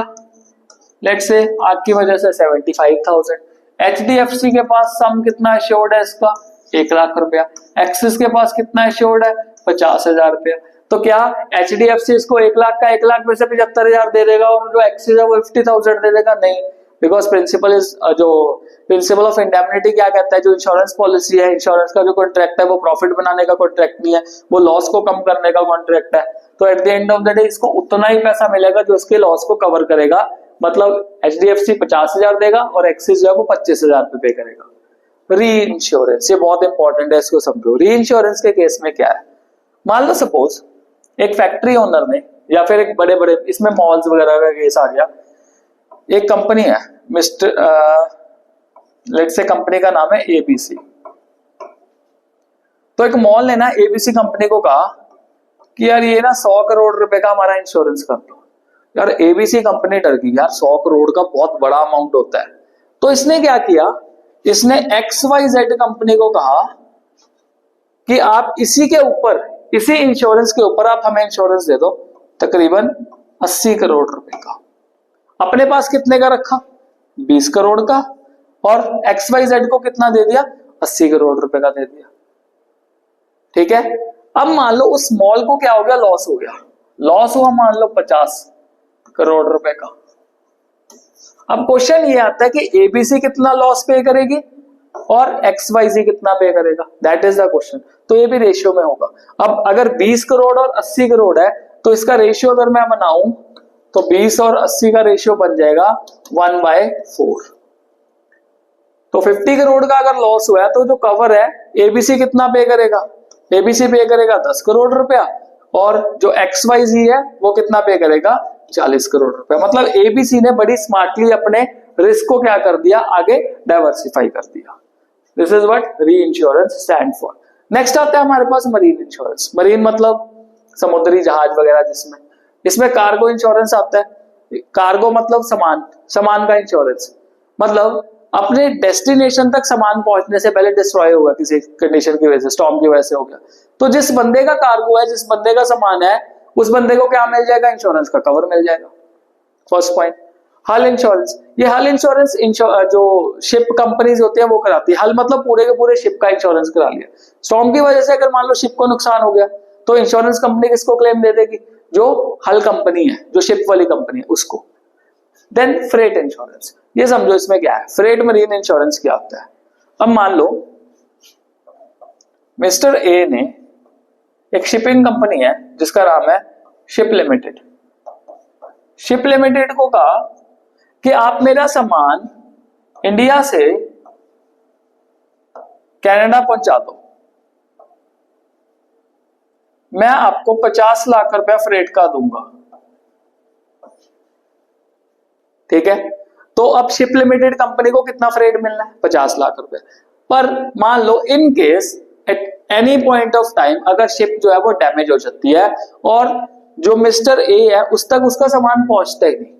लेट्स से आग की वजह से 75,000। HDFC के पास सम कितना एश्योर्ड है इसका, 1 लाख रुपया। एक्सिस के पास कितना एश्योर्ड है, 50,000 रुपया। तो क्या HDFC इसको 1 लाख का 1 लाख में से 75,000 दे देगा और जो एक्सिस है वो 50,000 दे देगा? नहीं, बिकॉज प्रिंसिपल इज जो प्रिंसिपल ऑफ इंडेमनिटी क्या कहता है, जो इंश्योरेंस पॉलिसी है, इंश्योरेंस का जो कॉन्ट्रैक्ट है वो प्रॉफिट बनाने का कॉन्ट्रैक्ट नहीं है, वो लॉस को कम करने का कॉन्ट्रैक्ट है। तो at the end of the day इसको उतना ही पैसा मिलेगा जो इसके लॉस को कवर करेगा। मतलब HDFC 50,000 देगा और एक्सिस जो है वो 25,000 पे करेगा। री इंश्योरेंस, ये बहुत इंपॉर्टेंट है, इसको समझो। री इंश्योरेंस के केस में क्या है, मान लो सपोज एक फैक्ट्री ओनर ने या फिर एक बड़े बड़े, इसमें मॉल्स वगैरह का केस आ गया, एक कंपनी है मिस्टर लेट्स से कंपनी का नाम है ABC। तो एक मॉल ने ना ABC कंपनी को कहा कि यार ये ना 100 करोड़ रुपए का हमारा इंश्योरेंस कर दो। यार ABC कंपनी डर गई, यार 100 करोड़ का बहुत बड़ा अमाउंट होता है। तो इसने क्या किया, इसने XYZ कंपनी को कहा कि आप इसी के ऊपर, इसी इंश्योरेंस के ऊपर आप हमें इंश्योरेंस दे दो तकरीबन 80 करोड़ रुपए का। अपने पास कितने का रखा, 20 करोड़ का, और XYZ को कितना दे दिया, 80 करोड़ रुपए का दे दिया। ठीक है। अब मान लो उस मॉल को क्या हो गया, लॉस हो गया। लॉस हुआ मान लो 50 करोड़ रुपए का। अब क्वेश्चन ये आता है कि ABC कितना लॉस पे करेगी और XYZ कितना पे करेगा, दैट इज द क्वेश्चन। तो ये भी रेशियो में होगा। अब अगर 20 करोड़ और 80 करोड़ है तो इसका रेशियो अगर मैं बनाऊं तो 20 और 80 का रेशियो बन जाएगा 1/4। तो 50 करोड़ का अगर लॉस हुआ है तो जो कवर है ABC कितना पे करेगा, ABC पे करेगा 10 करोड़ रुपया और जो XYZ है वो कितना पे करेगा, 40 करोड़ रुपया। मतलब ABC ने बड़ी स्मार्टली अपने रिस्क को क्या कर दिया, आगे डाइवर्सिफाई कर दिया। दिस इज व्हाट री इंश्योरेंस स्टैंड फॉर। नेक्स्ट आता है हमारे पास मरीन इंश्योरेंस। मरीन मतलब समुद्री जहाज वगैरह, जिसमें इसमें कार्गो इंश्योरेंस आता है। कार्गो मतलब सामान, सामान का इंश्योरेंस। मतलब अपने डेस्टिनेशन तक सामान पहुंचने से पहले डिस्ट्रॉय हुआ किसी कंडीशन की वजह से, स्टॉर्म की वजह से हो गया, तो जिस बंदे का कार्गो है, जिस बंदे का सामान है, उस बंदे को क्या मिल जाएगा, इंश्योरेंस का कवर मिल जाएगा। First point. हल इंश्योरेंस, ये हल इंश्योरेंस जो शिप कंपनीज होती है वो कराती है। हल मतलब पूरे के पूरे शिप का इंश्योरेंस करा लिया। स्टॉर्म की वजह से अगर मान लो शिप को नुकसान हो गया तो इंश्योरेंस कंपनी किसको क्लेम दे देगी, जो हल कंपनी है, जो शिप वाली कंपनी है उसको। देन फ्रेट इंश्योरेंस, ये समझो इसमें क्या है, फ्रेट मरीन इंश्योरेंस क्या होता है। अब मान लो मिस्टर ए ने एक शिपिंग कंपनी है जिसका नाम है शिप लिमिटेड। शिप लिमिटेड को कहा कि आप मेरा सामान इंडिया से कनाडा पहुंचा दो, मैं आपको 50 लाख रुपया फ्रेट का दूंगा। ठीक है। तो अब शिप लिमिटेड कंपनी को कितना फ्रेट मिलना है? 50 लाख रुपए। पर मान लो in case at any point of time अगर शिप जो है वो डैमेज हो जाती है और जो मिस्टर ए है उस तक उसका सामान पहुंचता ही नहीं,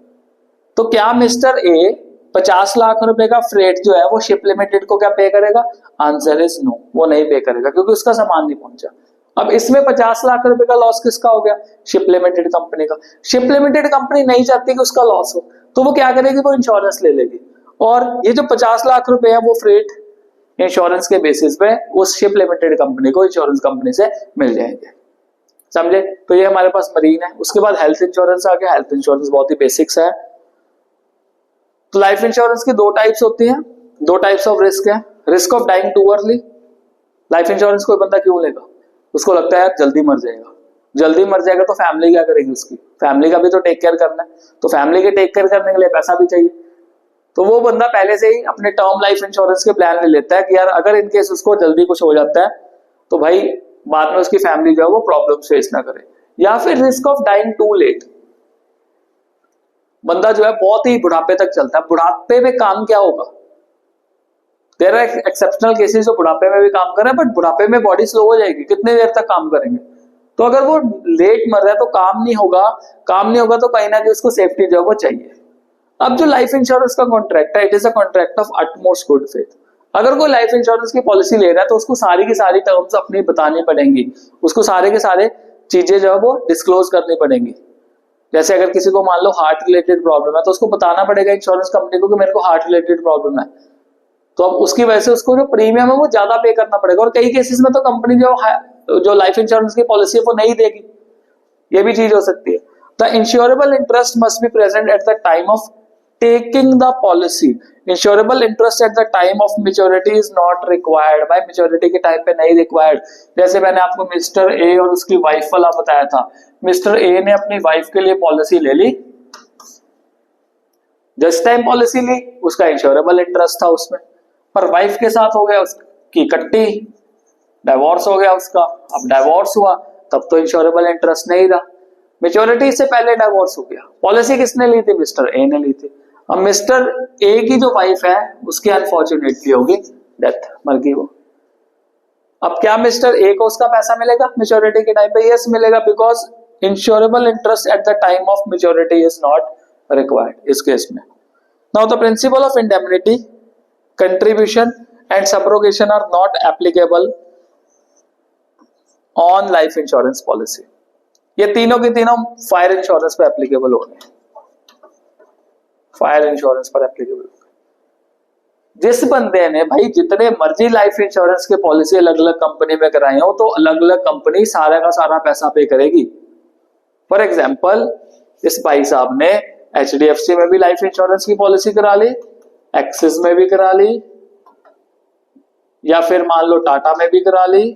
तो क्या मिस्टर ए 50 लाख रुपए का फ्रेट जो है वो शिप लिमिटेड को क्या पे करेगा? आंसर इज नो, वो नहीं पे करेगा क्योंकि उसका सामान नहीं पहुंचा। अब इसमें 50 लाख रुपए का लॉस किसका हो गया? शिप लिमिटेड कंपनी का। शिप लिमिटेड कंपनी नहीं चाहती कि उसका लॉस हो, तो वो क्या करेगी? वो इंश्योरेंस ले लेगी और ये जो 50 लाख रुपए है वो फ्रेट इंश्योरेंस के बेसिस पे उस शिप लिमिटेड कंपनी को इंश्योरेंस कंपनी से मिल जाएंगे। समझे? तो ये हमारे पास मरीन है। उसके बाद हेल्थ इंश्योरेंस आ गया। हेल्थ इंश्योरेंस बहुत ही बेसिक्स है। तो लाइफ इंश्योरेंस की दो टाइप्स होती हैं, दो टाइप्स ऑफ रिस्क है। Risk of dying too early. Life insurance कोई बंदा क्यों लेगा? उसको लगता है यार जल्दी मर जाएगा, जल्दी मर जाएगा तो फैमिली क्या करेगी? उसकी फैमिली का भी तो टेक केयर करना है, तो फैमिली के टेक केयर करने के लिए पैसा भी चाहिए। तो वो बंदा पहले से ही अपने टर्म लाइफ इंश्योरेंस के प्लान ले लेता है कि यार अगर इन केस उसको जल्दी कुछ हो जाता है तो भाई बाद में उसकी फैमिली जो है वो प्रॉब्लम फेस ना करे। या फिर risk of dying too late. बंदा जो है बहुत ही बुढ़ापे तक चलता है। बुढ़ापे में काम क्या होगा? देयर आर एक्सेप्शनल केसेस जो बुढ़ापे में भी काम कर रहे हैं, बट बुढ़ापे में बॉडी स्लो हो जाएगी, कितने देर तक काम करेंगे? तो अगर वो लेट मर रहा है तो काम नहीं होगा, काम नहीं होगा तो कहीं ना कहीं उसको सेफ्टी जो है वो चाहिए। अब जो लाइफ इंश्योरेंस का कॉन्ट्रैक्ट है, it is a contract of utmost good faith. अगर कोई लाइफ इंश्योरेंस की पॉलिसी ले रहा है तो उसको सारी की सारी टर्म्स अपनी बतानी पड़ेंगी, उसको सारे के सारे चीजें जो है वो डिस्क्लोज करनी पड़ेंगी। जैसे अगर किसी को मान लो हार्ट रिलेटेड प्रॉब्लम है तो उसको बताना पड़ेगा इंश्योरेंस कंपनी को कि मेरे को हार्ट रिलेटेड प्रॉब्लम है, तो अब उसकी वजह से उसको जो प्रीमियम है वो ज्यादा पे करना पड़ेगा। और कई केसेस में तो कंपनी जो लाइफ इंश्योरेंस की पॉलिसी है वो नहीं देगी, ये भी चीज हो सकती है। The insurable interest must be present at the time of taking the policy. Insurable interest eight the time of maturity is not required. भाई मेच्योरिटी के टाइम पे नहीं रिक्वायर्ड। जैसे मैंने आपको मिस्टर ए और उसकी वाइफ वाला बताया था। मिस्टर ए ने अपनी वाइफ के लिए पॉलिसी ले ली, जस्ट टाइम पॉलिसी ली, उसका इंश्योरेबल इंटरेस्ट था उसमें, पर वाइफ के साथ हो गया उसकी कट्टी, डाइवोर्स हो गया उसका। अब डाइवोर्स हुआ तब तो इंश्योरेबल इंटरेस्ट नहीं रहा, मेच्योरिटी से पहले डाइवोर्स हो गया। पॉलिसी किसने ली थी? मिस्टर ए ने ली थी। अब मिस्टर ए की जो वाइफ है उसकी अनफॉर्चुनेटली होगी डेथ, मर गई वो। अब क्या मिस्टर ए को उसका पैसा मिलेगा मेच्योरिटी के टाइम पे? यस मिलेगा, because insurable interest eight the time of maturity is not required इस केस में। Now the principal of indemnity, contribution and subrogation are not applicable on life insurance policy। ये तीनों के तीनों फायर इंश्योरेंस पे applicable होंगे, fire insurance पर applicable. जिस बंदे ने भाई जितने मर्जी लाइफ इंश्योरेंस के पॉलिसी अलग अलग कंपनी में कराए हो तो अलग अलग कंपनी सारा का सारा पैसा पे करेगी। फॉर एग्जाम्पल इस भाई साहब ने HDFC में भी लाइफ इंश्योरेंस की पॉलिसी करा ली, एक्सिस में भी करा ली, या फिर मान लो टाटा में भी करा ली।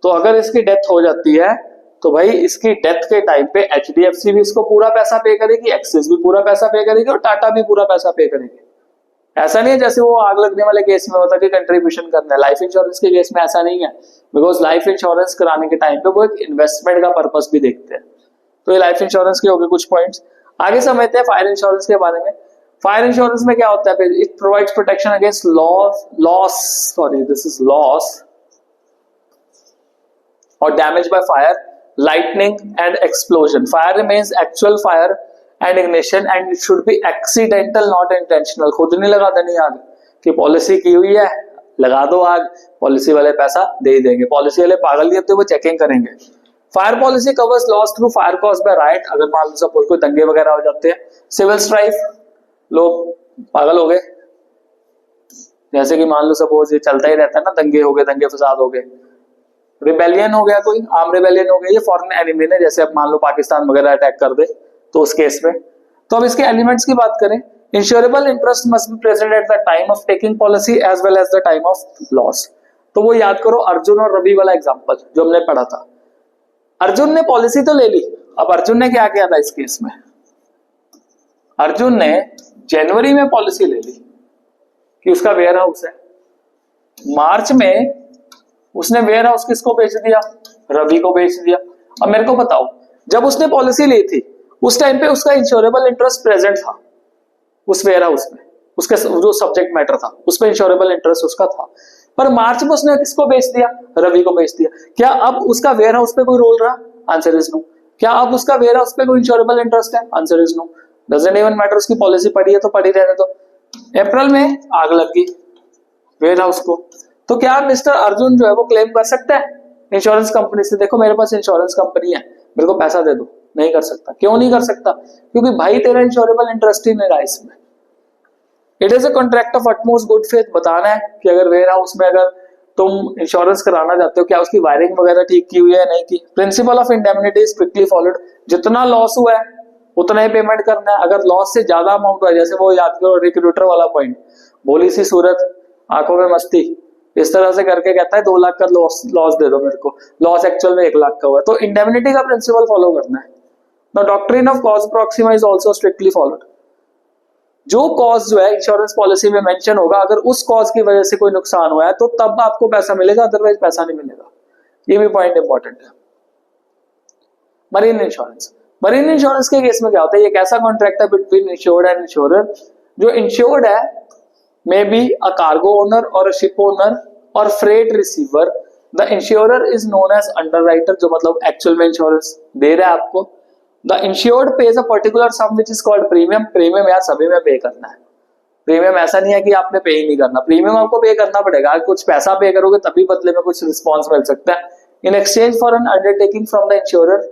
तो अगर इसकी डेथ हो जाती है तो भाई इसकी डेथ के टाइम पे HDFC भी इसको पूरा पैसा पे करेगी, एक्सिस भी पूरा पैसा पे करेगी और टाटा भी पूरा पैसा पे करेगी। ऐसा नहीं है जैसे वो आग लगने वाले केस में होता है कि कंट्रीब्यूशन करना है। लाइफ इंश्योरेंस के केस में ऐसा नहीं है, बिकॉज लाइफ इंश्योरेंस कराने के टाइम पे वो एक इन्वेस्टमेंट का पर्पस भी देखते हैं। तो ये लाइफ इंश्योरेंस के हो गए कुछ पॉइंट्स। आगे समझते हैं फायर इंश्योरेंस के बारे में। फायर इंश्योरेंस में क्या होता है? It provides protection against loss or damage by fire, lightning and explosion. Fire remains actual fire and ignition and it should be accidental, not intentional। खुद नहीं लगा देनी आग कि पॉलिसी की हुई है लगा दो आग, पॉलिसी वाले पैसा दे ही देंगे। पॉलिसी वाले पागल नहीं होते, वो चेकिंग करेंगे। Fire policy covers loss through fire caused by right. अगर मान लो सपोज कोई दंगे वगैरह हो जाते हैं, सिविल स्ट्राइफ, लोग पागल हो गए, जैसे कि मान लो सपोज ये चलता ही रहता है ना, दंगे हो गए, दंगे फसाद हो गए, रिबेलियन हो गया, कोई आर्म रिबेलियन हो गया, ये फॉरेन एनिमी ने, जैसे अब मान लो पाकिस्तान वगैरह अटैक कर दे तो उस केस में। तो अब इसके एलिमेंट्स की बात करें, insurable interest must be present at the time of taking policy as well as the time of loss. तो वो याद करो अर्जुन और रवि वाला एग्जांपल जो हमने पढ़ा था। अर्जुन ने पॉलिसी तो ले ली, अब अर्जुन ने क्या किया था इस केस में? अर्जुन ने जनवरी में पॉलिसी ले ली कि उसका वेयर हाउस है, मार्च में उसने वेयर हाउस किसको बेच दिया? रवि को बेच दिया। अब मेरे को बताओ, जब उसने पॉलिसी ली थी उस टाइम पे उसका इंश्योरेबल इंटरेस्ट प्रेजेंट था, उस वेयर हाउस में, उसके जो सब्जेक्ट मैटर था उस पर इंश्योरेबल इंटरेस्ट उसका था, पर मार्च में उसने किसको बेच दिया, रवि को बेच दिया। क्या अब उसका वेयर हाउस पे कोई रोल रहा? Answer is no. क्या अब उसका वेयर हाउस पे कोई इंश्योरेबल इंटरेस्ट है? Answer is no. Doesn't even matter, उसकी पॉलिसी पड़ी है तो पड़ी रहने दो। अप्रैल में आग लग गई वेयर हाउस को, तो क्या मिस्टर अर्जुन जो है वो क्लेम कर सकता है इंश्योरेंस कंपनी से, देखो मेरे पास इंश्योरेंस कंपनी है, मेरे को पैसा दे दो? नहीं कर सकता। क्यों नहीं कर सकता? क्योंकि भाई तेरा इंश्योरेबल इंटरेस्ट ही नहीं रहा इसमें। It is a contract of utmost good faith, बताना है कि अगर वेयर हाउस में अगर तुम इंश्योरेंस कराना चाहते हो, क्या उसकी वायरिंग वगैरह ठीक की हुई है, नहीं की। Principal of indemnity is strictly followed, जितना लॉस हुआ है उतना ही पेमेंट करना है। अगर लॉस से ज्यादा अमाउंट हुआ, जैसे वो याद करो रिक्रूटर वाला पॉइंट, भोली सी सूरत आंखों में मस्ती, इस तरह से करके कहता है 2 लाख का लॉस दे दो मेरे को, लॉस एक्चुअल में 1 लाख का हुआ, तो इंडेमनिटी का प्रिंसिपल फॉलो करना है। The doctrine of cause Proxima is also strictly followed. जो कॉज जो है इंश्योरेंस पॉलिसी में मेंशन होगा, अगर उस कॉज की वजह से कोई नुकसान हुआ है तो तब आपको पैसा मिलेगा, अदरवाइज पैसा नहीं मिलेगा। ये भी पॉइंट इंपॉर्टेंट है। मरीन इंश्योरेंस, मरीन इंश्योरेंस के केस में क्या होता है, ये एक ऐसा कॉन्ट्रैक्ट है बिटवीन इंश्योर्ड एंड इंश्योरर। जो इंश्योर्ड है may be a cargo owner और अ शिप ओनर और freight receiver, the insurer is known as underwriter, जो मतलब एक्चुअल में इंश्योरेंस दे रहा है आपको। The insured pays a particular sum which is called premium. Premium यार सभी में पे करना है, प्रीमियम ऐसा नहीं है कि आपने पे ही नहीं करना, प्रीमियम आपको पे करना पड़ेगा। कुछ पैसा पे करोगे तभी बदले में कुछ रिस्पॉन्स मिल सकता है। In exchange for an undertaking from the insurer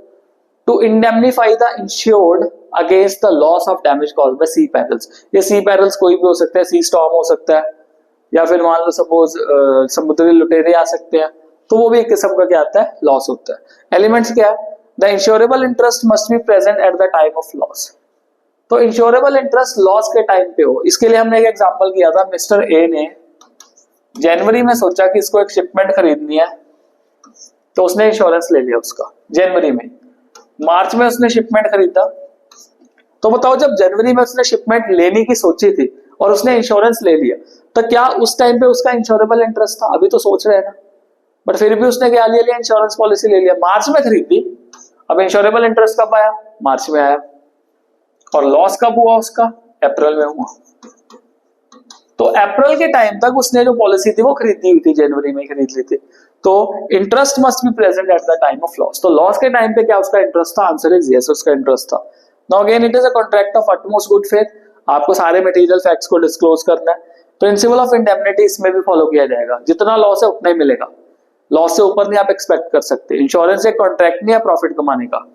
to indemnify the insured against the loss of damage caused by sea perils. ये सी पैरल्स कोई भी हो सकता है, सी स्टॉर्म हो सकता है, या फिर मान लो सपोज समुद्री लुटेरे आ सकते हैं, तो वो भी एक किस्म का क्या आता है, लॉस होता है। एलिमेंट्स क्या है, the insurable interest must be present at the time of loss. तो इंश्योरेबल इंटरेस्ट लॉस के टाइम पे हो। इसके लिए हमने एक एग्जांपल किया था, मिस्टर ए ने जनवरी में सोचा कि इसको एक शिपमेंट खरीदनी है, तो उसने इंश्योरेंस ले लिया उसका जनवरी में। मार्च में उसने शिपमेंट खरीदा, तो बताओ जब जनवरी में उसने शिपमेंट लेने की सोची थी और उसने इंश्योरेंस ले लिया, तो क्या उस टाइम पे उसका इंश्योरेबल इंटरेस्ट था? अभी तो सोच रहे हैं ना, बट फिर भी उसने क्या ले लिया, इंश्योरेंस पॉलिसी ले लिया, मार्च में खरीदी। अब इंश्योरेबल इंटरेस्ट कब आया, मार्च में आया, और लॉस कब हुआ उसका, अप्रैल में हुआ। तो अप्रैल के टाइम तक उसने जो पॉलिसी थी वो खरीदी हुई थी, जनवरी में खरीद ली थी, तो interest must be present at the time of loss. तो लॉस के टाइम पे क्या उसका इंटरेस्ट था, आंसर इज यस, उसका इंटरेस्ट था। Now again it is a contract of utmost good faith, आपको सारे मटेरियल फैक्ट्स को डिस्क्लोज करना है। प्रिंसिपल ऑफ इंडेमनिटी इसमें भी फॉलो किया जाएगा, जितना लॉस है उतना ही मिलेगा, लॉस से ऊपर नहीं आप एक्सपेक्ट कर सकते। इंश्योरेंस एक कॉन्ट्रैक्ट नहीं है प्रॉफिट कमाने का।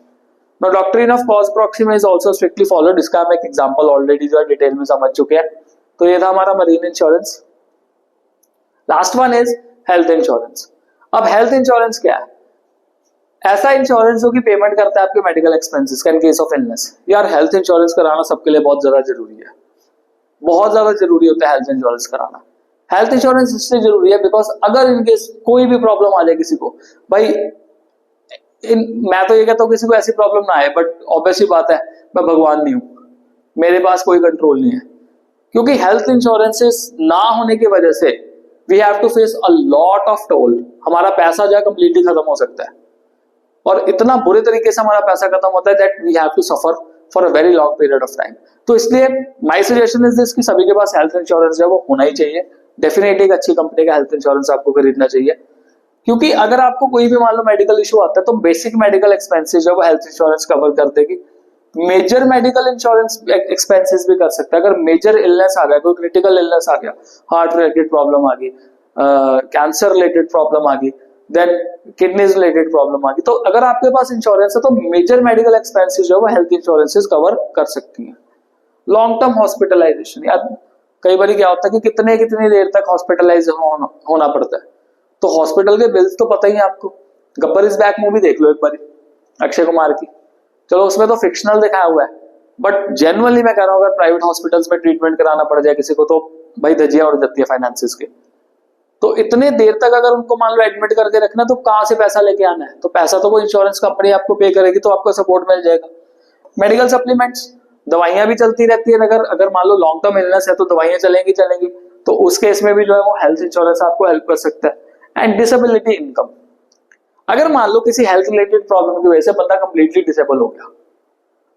Now doctrine of cause proxima is also strictly followed, इसका हम एक एग्जांपल ऑलरेडी जो है डिटेल में समझ चुके हैं। तो ये था हमारा marine insurance. Last one is health insurance. अब हेल्थ इंश्योरेंस क्या है, ऐसा इंश्योरेंस जो कि पेमेंट करता है आपके मेडिकल एक्सपेंसेस का इन केस ऑफ इलनेस। यार हेल्थ इंश्योरेंस कराना सबके लिए बहुत ज्यादा जरूरी है, बहुत ज्यादा जरूरी होता है हेल्थ इंश्योरेंस कराना। हेल्थ इंश्योरेंस इसलिए जरूरी है बिकॉज अगर इन केस कोई भी प्रॉब्लम आ जाए किसी को, भाई मैं तो ये कहता हूँ किसी को ऐसी प्रॉब्लम ना आए, बट ऑब्वियसली बात है मैं भगवान नहीं हूं, मेरे पास कोई कंट्रोल नहीं है, क्योंकि हेल्थ इंश्योरेंसेस ना होने की वजह से we have to face a lot of toll. हमारा पैसा जो है कंप्लीटली खत्म हो सकता है, और इतना बुरे तरीके से हमारा पैसा खत्म होता है that we have to suffer for a very long period of time. तो इसलिए माय सजेशन इज दिस कि सभी के पास हेल्थ इंश्योरेंस है वो होना ही चाहिए। डेफिनेटली एक अच्छी कंपनी का हेल्थ इंश्योरेंस आपको खरीदना चाहिए, क्योंकि अगर आपको कोई भी मान लो मेडिकल इशू आता है तो बेसिक मेडिकल एक्सपेंसेस जो वो हेल्थ इंश्योरेंस कवर कर देगी। मेजर मेडिकल इंश्योरेंस एक्सपेंसेस भी कर सकता है। अगर मेजर इलनेस आ गया, कोई क्रिटिकल इलनेस आ गया, हार्ट रिलेटेड प्रॉब्लम आ गई, कैंसर रिलेटेड प्रॉब्लम आ गई, देन किडनीज रिलेटेड प्रॉब्लम आ गई, तो अगर आपके पास इंश्योरेंस है तो मेजर मेडिकल एक्सपेंसेस जो है हेल्थ इंश्योरेंसेस कवर कर सकती है। लॉन्ग टर्म हॉस्पिटलाइजेशन, यार कई बार क्या होता है कि कितने देर तक हॉस्पिटलाइज होना पड़ता है, तो हॉस्पिटल के बिल्स तो पता ही है आपको। गब्बर इज बैक मूवी देख लो एक बार, अक्षय कुमार की, चलो उसमें तो फिक्शनल दिखाया हुआ है, बट जेन्युइनली मैं कह रहा हूँ अगर प्राइवेट हॉस्पिटल्स में ट्रीटमेंट कराना पड़ जाए किसी को तो भाई धजिया उड़ जाती है फाइनेंसिस के। तो इतने देर तक अगर उनको मान लो एडमिट करके रखना, तो कहाँ से पैसा लेके आना है, तो पैसा तो वो इंश्योरेंस कंपनी आपको पे करेगी, तो आपको सपोर्ट मिल जाएगा। मेडिकल सप्लीमेंट्स, दवाइयां भी चलती रहती है, अगर मान लो लॉन्ग टर्म इलनेस है तो दवाइयां चलेंगी, तो उस केस में भी जो है वो हेल्थ इंश्योरेंस आपको हेल्प कर सकता है। एंड डिसेबिलिटी इनकम, अगर मान लो किसी हेल्थ रिलेटेड प्रॉब्लम की वजह से बंदा कंप्लीटली डिसेबल हो गया,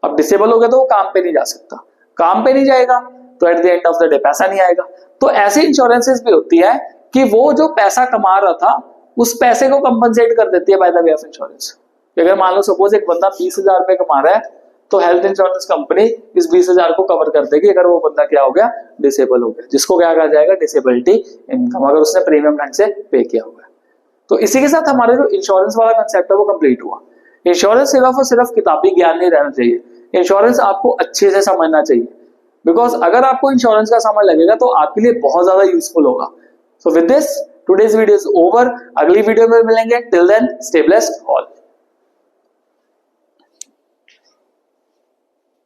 अब डिसेबल हो गया तो वो काम पे नहीं जा सकता, काम पे नहीं जाएगा तो at the end of the day पैसा नहीं आएगा। तो ऐसी इंश्योरेंसेस भी होती है कि वो जो पैसा कमा रहा था उस पैसे को कंपनसेट कर देती है by the way of insurance. अगर मान लो सपोज एक बंदा 20,000 रुपए कमा रहा है तो हेल्थ इंश्योरेंस कंपनी इस 20,000 को कवर कर देगी अगर वो बंदा क्या हो गया, डिसेबल हो गया, जिसको क्या कहा जाएगा, डिसेबिलिटी इनकम, अगर उसने प्रीमियम ढंग से पे किया होगा। तो इसी के साथ हमारे जो इंश्योरेंस वाला कंसेप्ट है वो कंप्लीट हुआ। इंश्योरेंस सिर्फ और सिर्फ किताबी ज्ञान नहीं रहना चाहिए, इंश्योरेंस आपको अच्छे से समझना चाहिए, बिकॉज अगर आपको इंश्योरेंस का समझ लगेगा तो आपके लिए बहुत ज्यादा यूजफुल होगा। So with this today's video is over, अगली वीडियो में मिलेंगे, till then stay blessed all.